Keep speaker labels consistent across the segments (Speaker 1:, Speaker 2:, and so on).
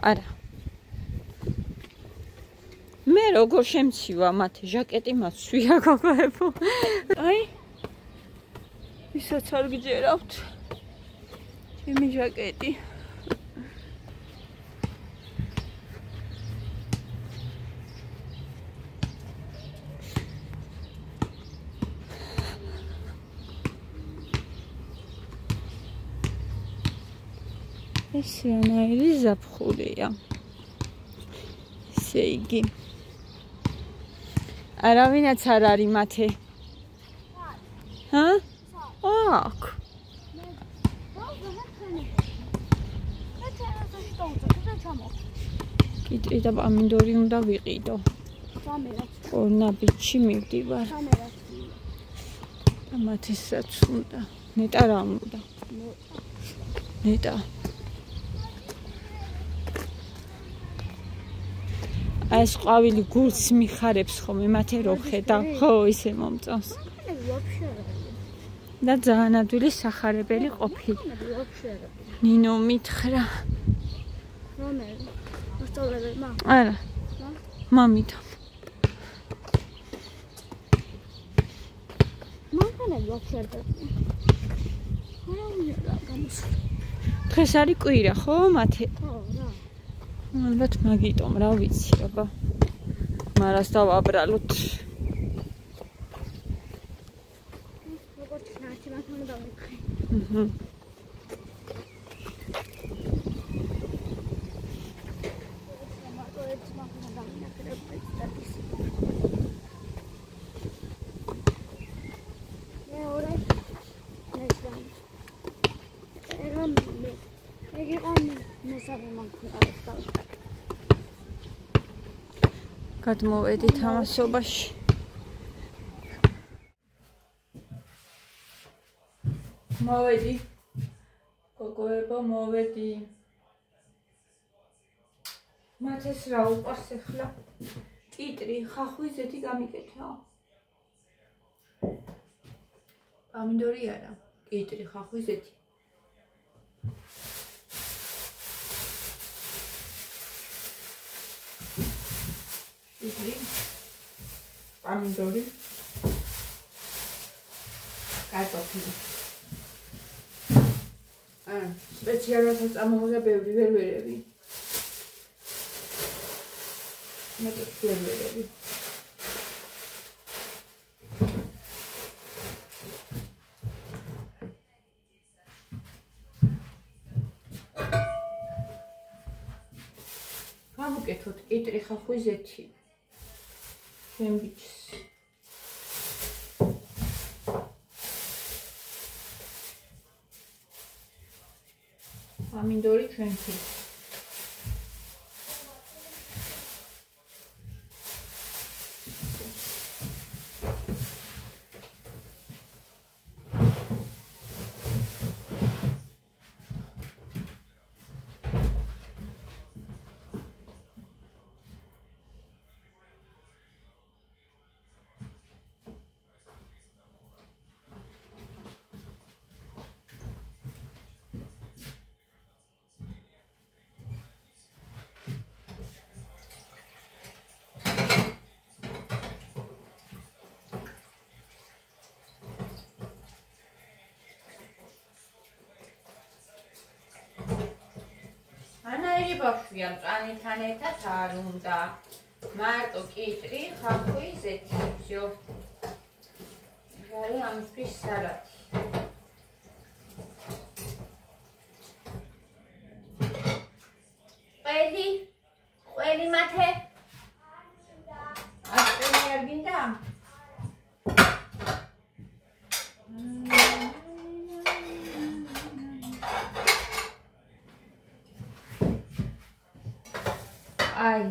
Speaker 1: არა. მე როგორ შემცივა მათი ჟაკეტი მაცვია გოგოებო. აი ისაც არ გჯერავთ. ჩემი ჟაკეტი. ეს რანაირი ზაფხულია. ესე იგი. არავინაც არ არის მათე. ჰა? აქ. კიტრი და პამინდორი უნდა ვიყიდო. ორნაბიჯში მივდივარ. და მათესაც უნდა. ნეტა რა უნდა? ნეტა. ეს ყვავილი გულს მიხარებს ხოლმე მათე რო ხედავ ხო ისე მომწონს და ძალიან ადვილი სახარებელი ყოფილი ნინო მითხრა არა მამითა დღეს არის კვირა ხო მათე ალბათ მაგიტომ რა ვიცი აბა მარას დავაბრალოთ გადმოვედი თამაშობაში მოვედი გოგოებო მოვედი მათეს რა უყვარს ახლა კიტრი ხახვი ზეთი გამიკეთა პამინდორი არა კიტრი ხახვი ზეთი პამინდორი კარტოფილი სპეციალურად წამოვიდა ბევრი ვერვერები მეტი ვერვერები გამოკეთოთ კიტრი ხახვი ზეთი შემბიჩს პამინდორი ჩვენთვის ანაირი ბავშვია მწვანეთან ერთად არ უნდა მარტო კიტრი ხახვი ზეთი всё გარი ამისთვის სალათი ყველი მათე არ გინდა აი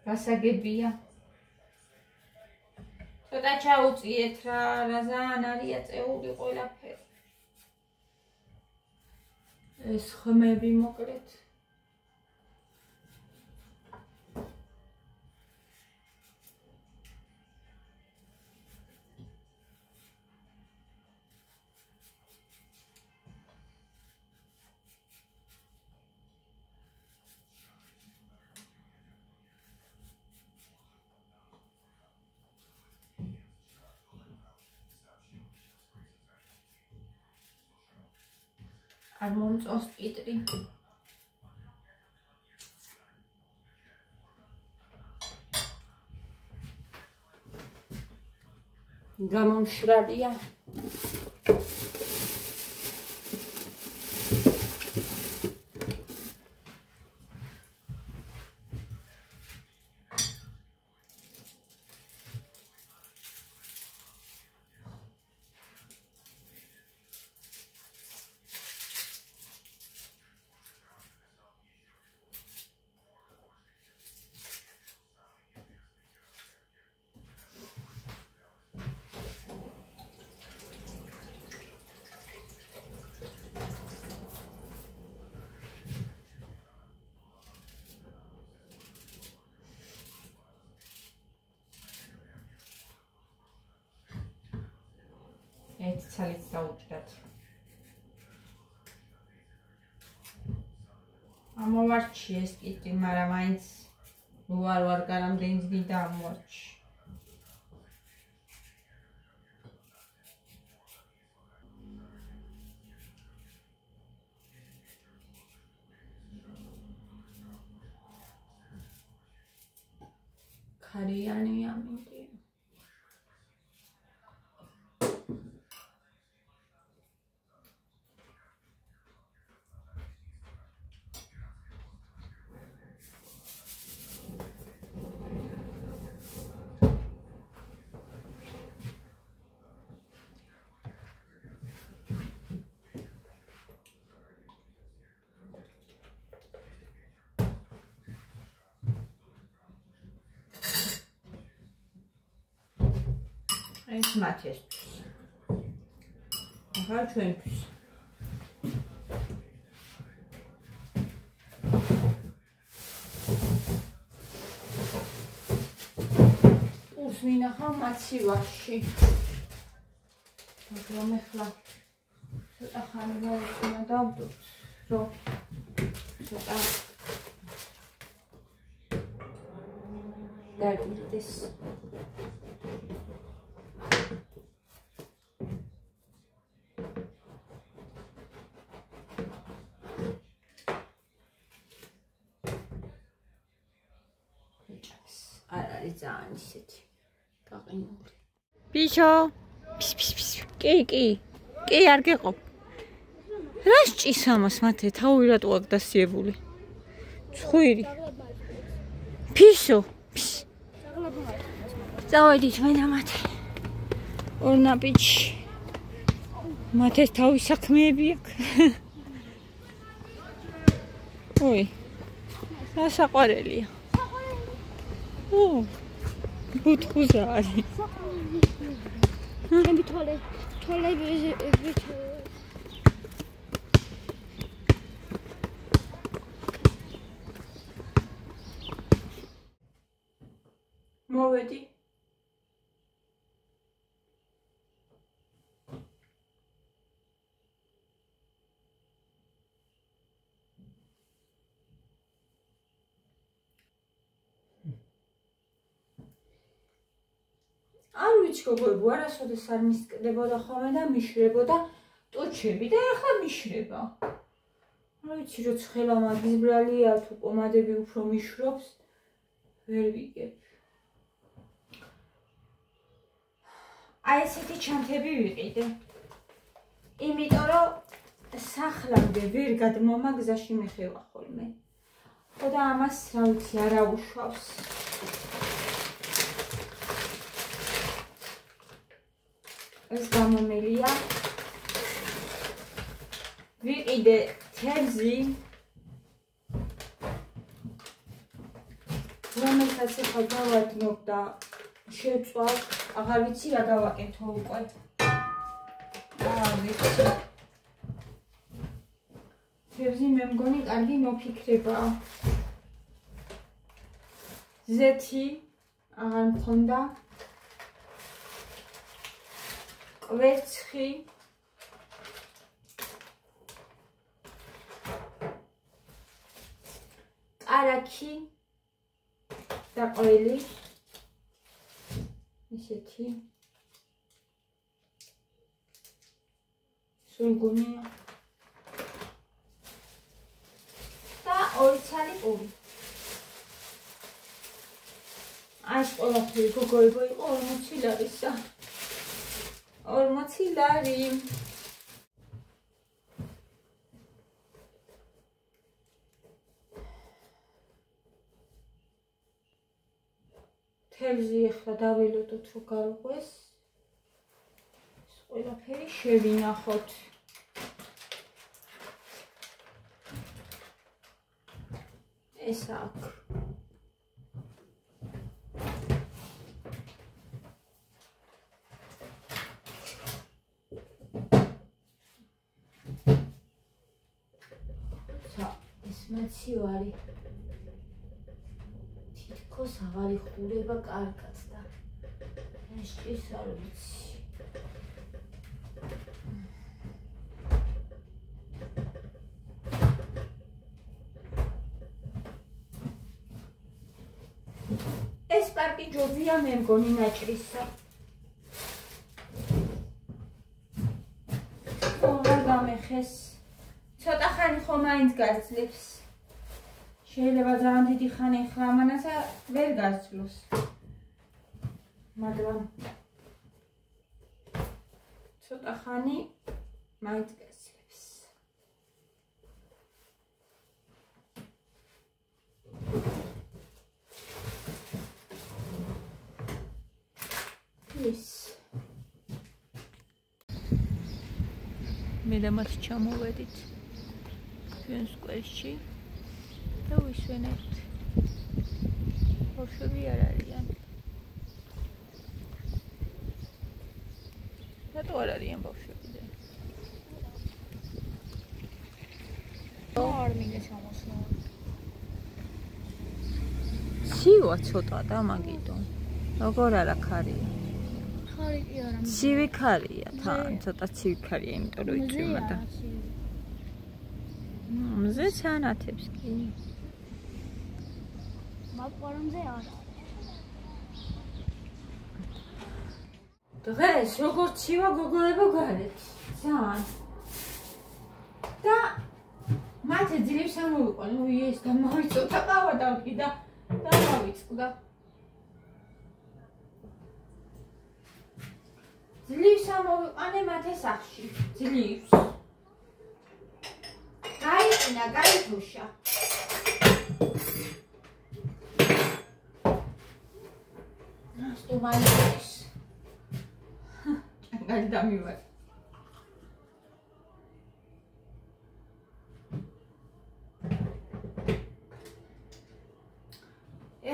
Speaker 1: გასაგებია ცოტა ჩაუწიეთ რა ძალიან არია წეული ყველაფერი ეს ხმები მოკლედ არ მომწონს პიტრი. გამომშრალია. ერთ ცალიც დაუჭრათ. ამოვარჩი ეს პიტრი, მაგრამ მაინც ვარ გარამდენიც დიდა ამოვარჩი. ქარიანია მინდი. ეს მათესთვის. ახლა ჩვენთვის. ურს მინახავ მაცივაში. მაგრამ ახლა ცოტა ხანი მოვიწონა დავდოთ, რომ ცოტა დაგიდეს. ძალიან ისეთი გაყინული. ბიჭო, კი, არ გეყო. რა სჭის ამას მათე, თავი რატო აქ დასიებული? ცხვირი. ფისო. წავედით მე და მათე. ორნა ბიჭი. მათეს თავი საქმეები აქვს. ой, რა საყვარელია. ბუთქუზა არის.
Speaker 2: მე თოლე
Speaker 1: მოვედი. არ ვიცი გოგოებო, არასოდეს არ მისკდებოდა ხოლმე და მიშრებოდა ტოჩები და ახლა მიშრება. არ ვიცი რო ცხელა მაგის ბრალია თუ პომადები უფრო მიშრობს, ვერ ვიგებ. აი ესეთი ჩანთები ვიყიდე. იმიტომ რომ სახლამდე ვერ გადმომა გზაში მეხევა ხოლმე. ხო და ამას რა ვიცი არა უშავს. ეს გამომელია. ვიყიდე თევზი, რომელსაც ახლა გავადნობ და შევწვალ, აღარ ვიცი რა გავაკეთო უკვე. ვიცი. თევზი მე მგონი კარგი მოფიქრებაა. ზეთი აღარ მქონდა. კვერცხი, კარაქი და ყველი ისეთი სულგუნია. 2 ცალი პური. Այս ყველაფერი გოგოება იყო 40 ლარისა. 40 ლარი. თევზი ახლა დაველოდოთ რომ გაუყვეს. ეს ყველაფერი შევინახოთ. ეს აქ. მაცივარი თითქოს აღარ იხურება კარგად და ეს არ ვიცი ეს პარკი ჯობია მე მგონი ნაჭრისა ოღარ გამეხეს ცოტა ხანი ხომ მაინც გაძლებს შეიძლება ძალიან დიდი ხანი ახლა ამანაცა ვერ გაძლოს მაგრამ ცოტა ხანი მაინც გაძლებს ის მე და მათ ჩამოვედით ჩვენ სკვერში და ვისვენებთ ბავშვები არ არიან რატო არ არიან ბავშვები და არ მინდა ჩამოსვლა ცივა ცოტა და მაგიტო როგორ არა ქარია ხარი კი არა ცივი ქარია თან ცოტა ცივი ქარია იმიტომ რომ იწვიმა და მზე ჩანათებს კი მაყურამზე არა დღეს როგორც ცივა გოგოება გარეთ ძალიან და მათე ძილებს ამოვიყვან ნუ ეს და მოვიწოთა ყავა დავკი და დავიწყდა ძილებს ამოვიყვანე მათე სახში ძილებს გაიწინა გაითუშა სტუმარს ჭანგალი დამივარ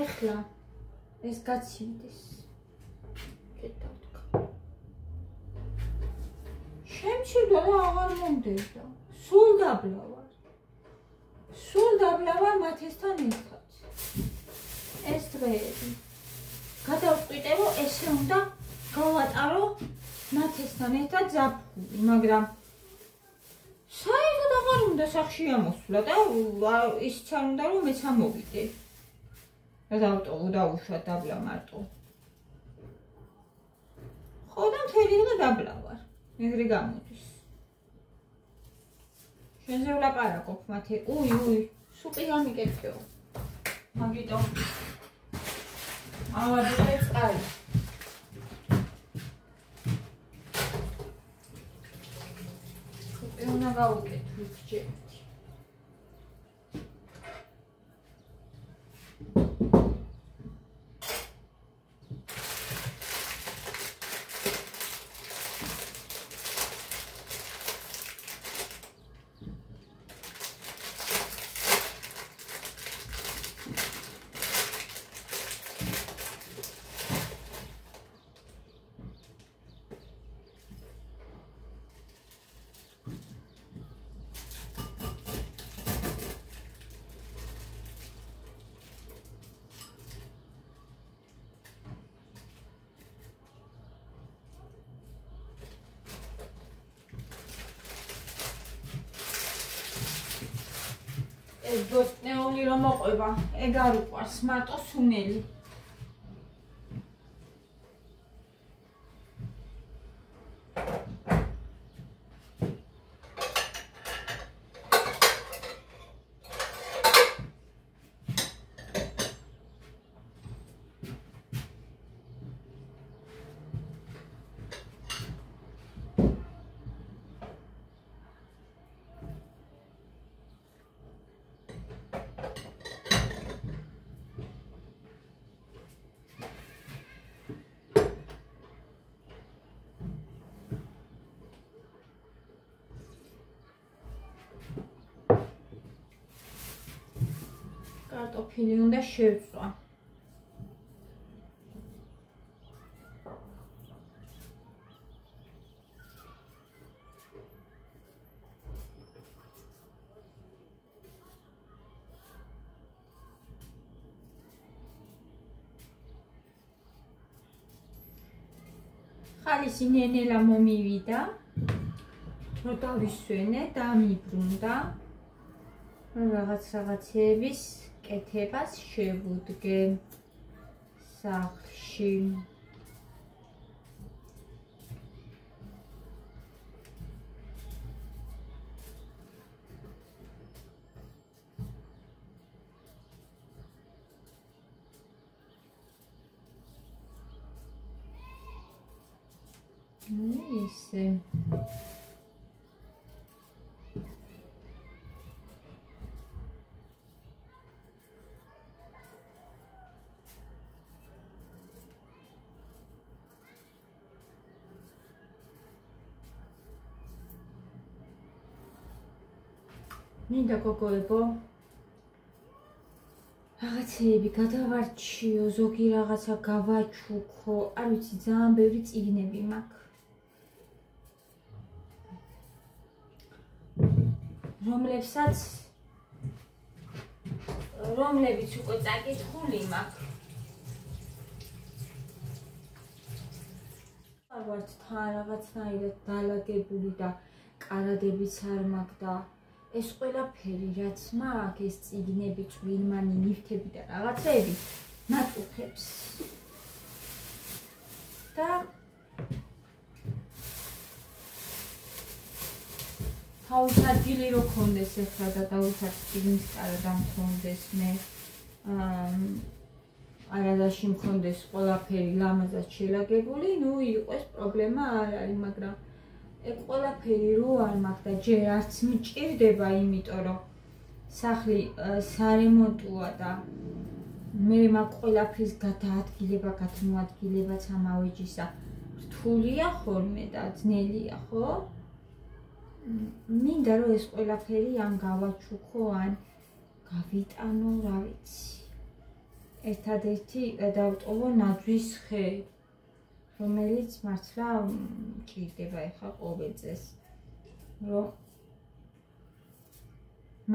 Speaker 1: ეხლა ეს გაცივდეს კეთავთ შემჩივდა და აღარ მომდევდა სულ დაბლავარ მათესთან ერთად ეს დღეები გადავწყვიტე რომ ესე უნდა გავატარო მათესთან ერთად ზაფხული მაგრამ საერთოდ აღარ უნდა სახში ამოსვლა და ისიც არ უნდა რომ მეც ამოვიდე და დავუშვა დაბლა მარტო ხო და მთელი დღე დაბლავარ ეგრე გამოდის შენზე ვლაპარაკობ მათე უი სუპი გამიკეთეო მაგიტო ავადე წყალი სუპი უნდა გავუკეთო ჯერთ ბოსტნეული რომ მოყვება ეგ არ უყვარს მარტო სუნელი კარტოფილი უნდა შევწვა. ხალისი ნენელა მომივიდა, რომ დავისვენე, დამიბრუნდა, რომ რაღაცეების კეთებას შევუდგე სახლში. ისე მინდა გოგოებო რაღაცეები გადავარჩიო, ზოგი რაღაცა გავაჩუქო, არ ვიცი, ძალიან ბევრი წიგნები მაქვს. რომლებიც უკვე წაკითხული მაქვს. არ ვართ თან რაღაცნაირად დალაგებული და კარადებიც არ მაქვს და ეს ყველაფერი რაც მაქვს, ეს წიგნები, წვიმანი, ნივთები და რაღაცეები მაწუხებს. და თავის ადგილი რო ქონდეს ახლა და დავიცვათ წიგნის კარა დამქონდეს მე არადაში მქონდეს ყველაფერი ლამაზად შელაგებული, ნუ იყოს პრობლემა არ არის, მაგრამ ეგ ყველაფერი რო არ მაქვს და ჯერ არც მჭირდება, იმიტომ რომ სახლი სარემონტოა და მე მაქვს ყველაფრის გადაადგილება, გადმოადგილებაც ამავე ჯისა. რთულია ხოლმე და ძნელია, ხო? მინდა რომ ეს ყველაფერი ან გავაჩუქო, ან გავიტანო, რა ვიცი. ერთადერთი დავტოვო ნაძვის ხე, რომელიც მართლა მჭირდება ეხლა ყოველ წელს, რომ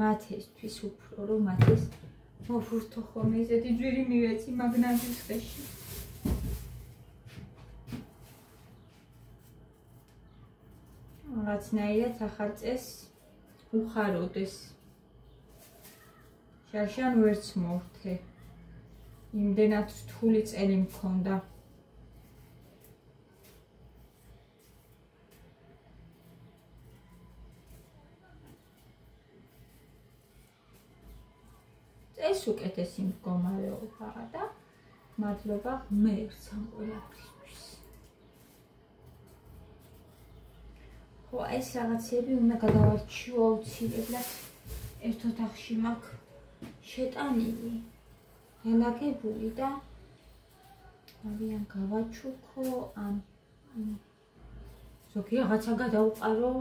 Speaker 1: მათისთვის უფრო, რომ მათთვის მოვფურთო ხოლმე ისეთი ჯვირი მივეცი მაგ ნაძვის ხეში. რაღაცნაირად ახალ წელს უხაროდეს. შარშან ვერც მოვთე. იმდენად რთული წელი მქონდა. ეს უკეთესი მდგომარეობაა და მადლობა ღმერთს ამ ყველაფრისთვის. ხო, ეს რაღაცები უნდა გადავარჩიო აუცილებლად. ერთ ოთახში მაქვს შეტანილი, გალაგებული და ან გავაჩუქო, ან ზოგი რაღაცა გადავყარო.